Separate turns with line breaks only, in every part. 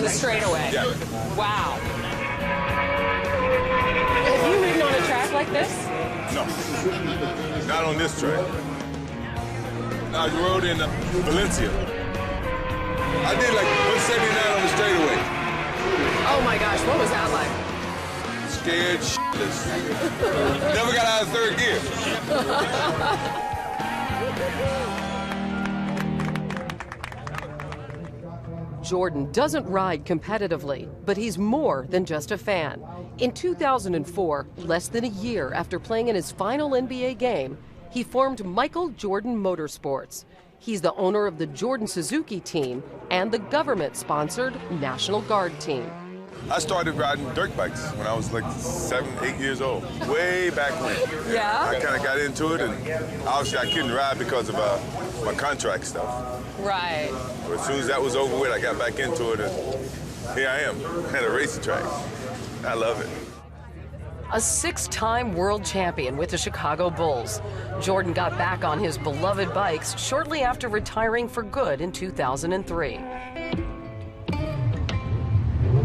the straightaway?
Yeah.
Wow. Have you ridden on a track like this?
No, not on this track. I rode in Valencia. I did like 179 on the straightaway.
Oh my gosh, what was that like?
Scared shitless. Never got out of third gear.
Jordan doesn't ride competitively, but he's more than just a fan. In 2004, less than a year after playing in his final NBA game, he formed Michael Jordan Motorsports. He's the owner of the Jordan Suzuki team and the government-sponsored National Guard team.
I started riding dirt bikes when I was like 7, 8 years old, way back when.
Yeah?
I kind of got into it, and obviously I couldn't ride because of my contract stuff.
Right.
But as soon as that was over with, I got back into it, and here I am at a racetrack. I love it.
A 6-time world champion with the Chicago Bulls, Jordan got back on his beloved bikes shortly after retiring for good in 2003.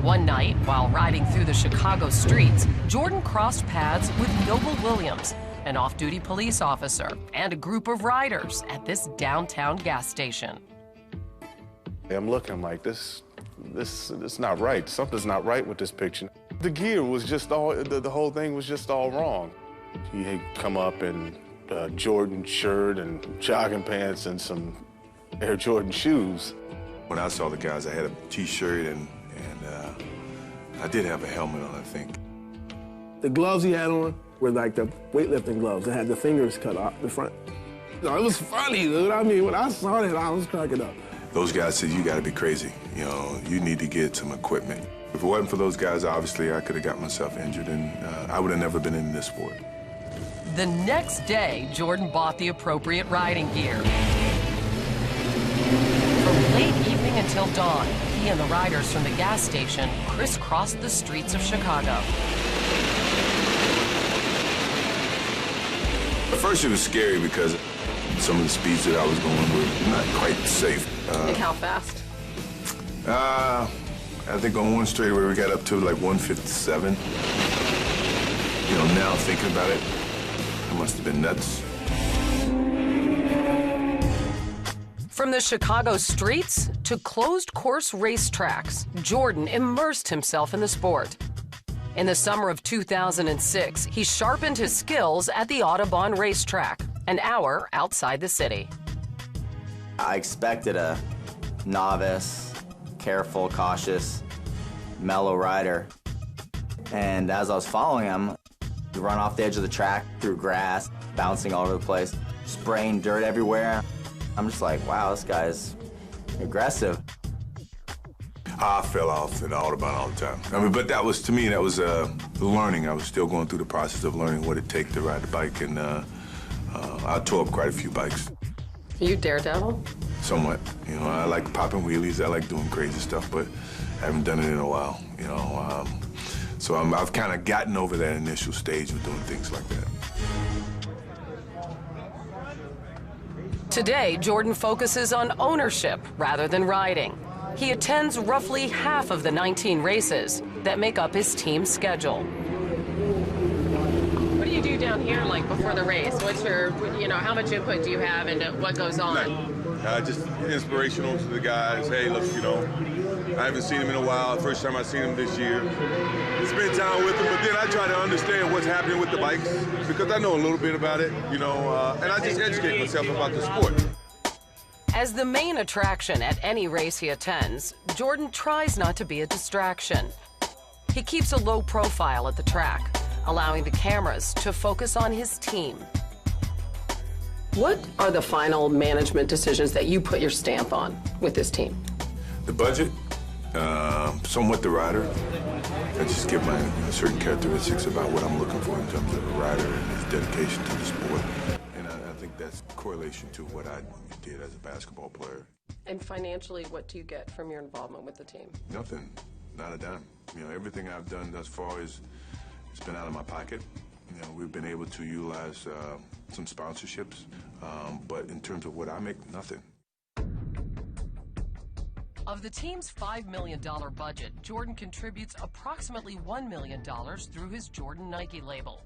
One night, while riding through the Chicago streets, Jordan crossed paths with Noble Williams, an off-duty police officer, and a group of riders at this downtown gas station.
I'm looking like, this is not right. Something's not right with this picture. The gear was just all, the whole thing was just all wrong. He had come up in a Jordan shirt and jogging pants and some Air Jordan shoes.
When I saw the guys, I had a T-shirt and I did have a helmet on, I think.
The gloves he had on were like the weightlifting gloves. They had the fingers cut off the front. No, it was funny, dude. I mean, when I saw that, I was cracking up.
Those guys said, you gotta be crazy. You know, you need to get some equipment. If it wasn't for those guys, obviously, I could have got myself injured and I would have never been in this sport.
The next day, Jordan bought the appropriate riding gear. From late evening until dawn, he and the riders from the gas station crisscrossed the streets of Chicago.
At first it was scary because some of the speeds that I was going were not quite safe.
And how fast?
I think on one straightaway we got up to like 157. You know, now thinking about it, it must have been nuts.
From the Chicago streets to closed-course racetracks, Jordan immersed himself in the sport. In the summer of 2006, he sharpened his skills at the Audubon racetrack, an hour outside the city.
I expected a novice, careful, cautious, mellow rider. And as I was following him, he'd run off the edge of the track through grass, bouncing all over the place, spraying dirt everywhere. I'm just like, wow, this guy's aggressive.
I fell off in the Audubon all the time. I mean, but that was, to me, that was learning. I was still going through the process of learning what it takes to ride the bike, and I tore up quite a few bikes.
You daredevil?
Somewhat. You know, I like popping wheelies. I like doing crazy stuff, but I haven't done it in a while, you know. So I've kind of gotten over that initial stage of doing things like that.
Today, Jordan focuses on ownership rather than riding. He attends roughly half of the 19 races that make up his team's schedule.
What do you do down here, like, before the race? What's your, you know, how much input do you have into what goes on?
Just inspirational to the guys. Hey, look, you know, I haven't seen him in a while. First time I've seen him this year. Spend time with him, but then I try to understand what's happening with the bikes because I know a little bit about it, you know, and I just educate myself about the sport.
As the main attraction at any race he attends, Jordan tries not to be a distraction. He keeps a low profile at the track, allowing the cameras to focus on his team.
What are the final management decisions that you put your stamp on with this team?
The budget, somewhat the rider. I just give my certain characteristics about what I'm looking for in terms of a rider and his dedication to the sport. And I think that's correlation to what I did as a basketball player.
And financially, what do you get from your involvement with the team?
Nothing, not a dime. You know, everything I've done thus far it's been out of my pocket. You know, we've been able to utilize some sponsorships, but in terms of what I make, nothing.
Of the team's $5 million budget, Jordan contributes approximately $1 million through his Jordan Nike label.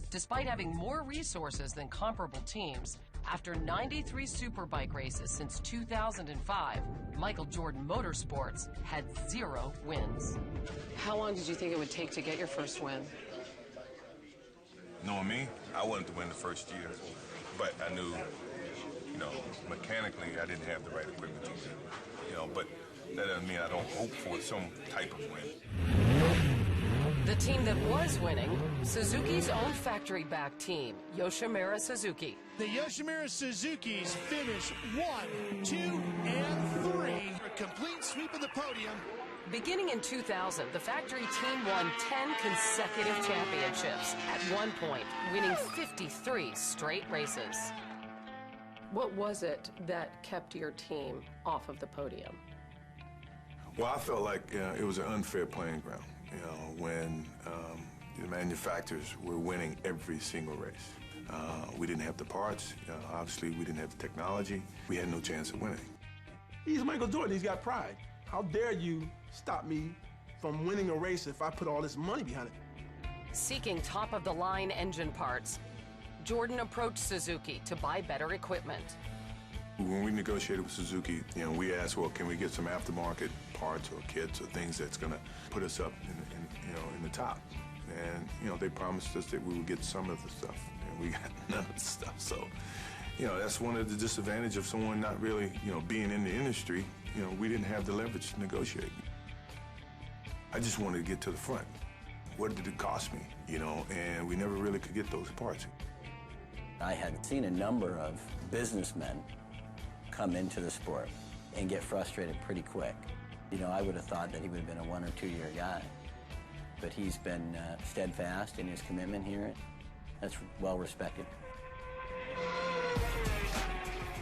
Despite having more resources than comparable teams, after 93 Superbike races since 2005, Michael Jordan Motorsports had 0 wins.
How long did you think it would take to get your first win?
Knowing me, I wanted to win the first year, but I knew, mechanically I didn't have the right equipment to win. But that doesn't mean I don't hope for some type of win.
The team that was winning, Suzuki's own factory-backed team, Yoshimura Suzuki.
The Yoshimura Suzukis finish 1, 2, and 3. A complete sweep of the podium.
Beginning in 2000, the factory team won 10 consecutive championships, at one point winning 53 straight races.
What was it that kept your team off of the podium?
Well, I felt like it was an unfair playing ground, when the manufacturers were winning every single race. We didn't have the parts. Obviously, we didn't have the technology. We had no chance of winning.
He's Michael Jordan. He's got pride. How dare you stop me from winning a race if I put all this money behind it?
Seeking top-of-the-line engine parts, Jordan approached Suzuki to buy better equipment.
When we negotiated with Suzuki, we asked, well, can we get some aftermarket parts or kits or things that's going to put us up in the top? And, they promised us that we would get some of the stuff, and we got none of the stuff. So, that's one of the disadvantages of someone not really, being in the industry. We didn't have the leverage to negotiate. I just wanted to get to the front. What did it cost me, and we never really could get those parts.
I had seen a number of businessmen come into the sport and get frustrated pretty quick. I would have thought that he would have been a 1 or 2 year guy, but he's been steadfast in his commitment here. That's well respected.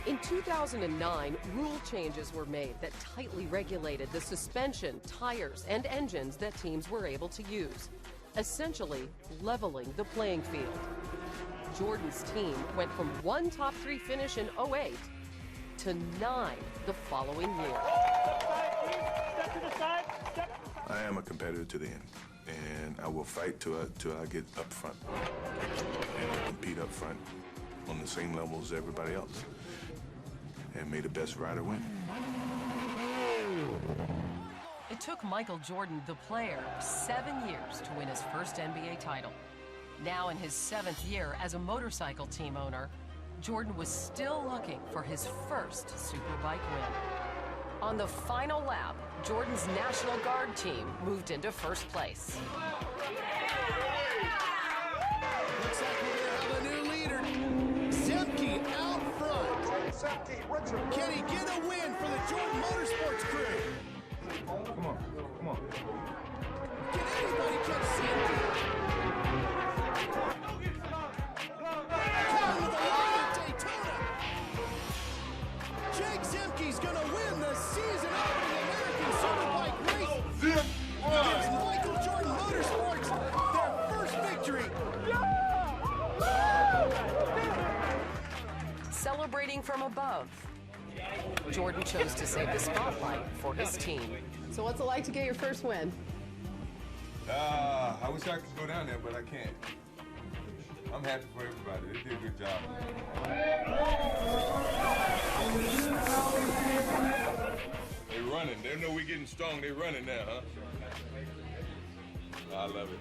In 2009, rule changes were made that tightly regulated the suspension, tires, and engines that teams were able to use, essentially leveling the playing field. Jordan's team went from 1 top 3 finish in 2008 to 9 the following year.
I am a competitor to the end, and I will fight till I get up front and compete up front on the same level as everybody else, and may the best rider win.
It took Michael Jordan, the player, 7 years to win his first NBA title. Now in his 7th year as a motorcycle team owner, Jordan was still looking for his first Superbike win. On the final lap, Jordan's National Guard team moved into first place.
Looks like we're going to have a new leader. Zemke out front. Can he get a win for the Jordan Motorsports crew?
Come on.
Can anybody catch Zemke? Coming with a line at Daytona. Jake Zemke's going to win the season-opening American Superbike race. Gives Michael Jordan Motorsports their first victory.
Celebrating from above, Jordan chose to save the spotlight for his team.
So what's it like to get your first win?
I wish I could go down there, but I can't. I'm happy for everybody. They did a good job. They running. They know we're getting strong. They running now, huh? I love it.